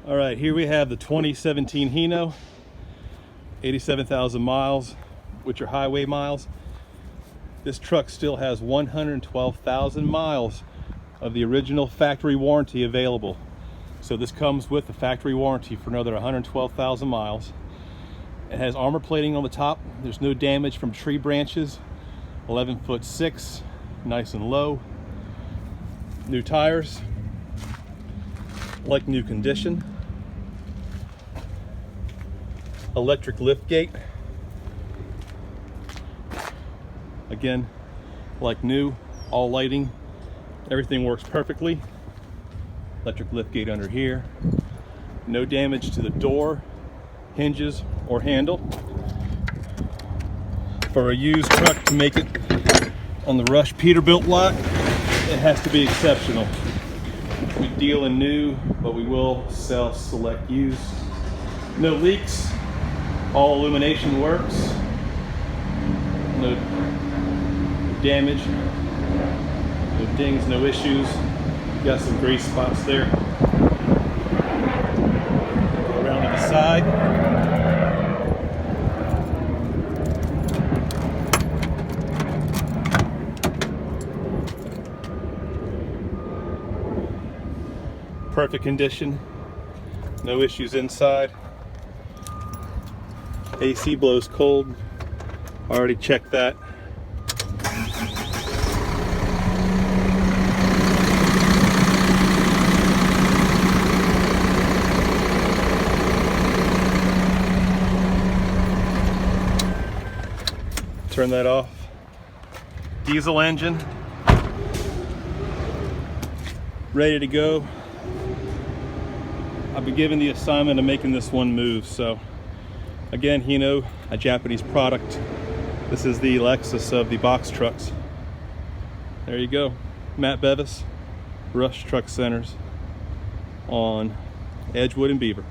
All right, here we have the 2017 Hino, 87,000 miles, which are highway miles. This truck still has 112,000 miles of the original factory warranty available. So this comes with the factory warranty for another 112,000 miles. It has armor plating on the top. There's no damage from tree branches. 11'6", nice and low. New tires, like new condition. Electric lift gate, again like new. All lighting, everything works perfectly. Electric lift gate under here. No damage to the door, hinges, or handle. For a used truck to make it on the Rush Peterbilt lot, it has to be exceptional. We deal in new, but we will sell select used. No leaks, all illumination works. No damage, no dings, no issues. Got some grease spots there. Go around to the side. Perfect condition, no issues inside. AC blows cold, already checked that. Turn that off. Diesel engine, ready to go. I've been given the assignment of making this one move. So again, Hino, a Japanese product. This is the Lexus of the box trucks. There you go. Matt Bevis, Rush Truck Centers on Edgewood and Beaver.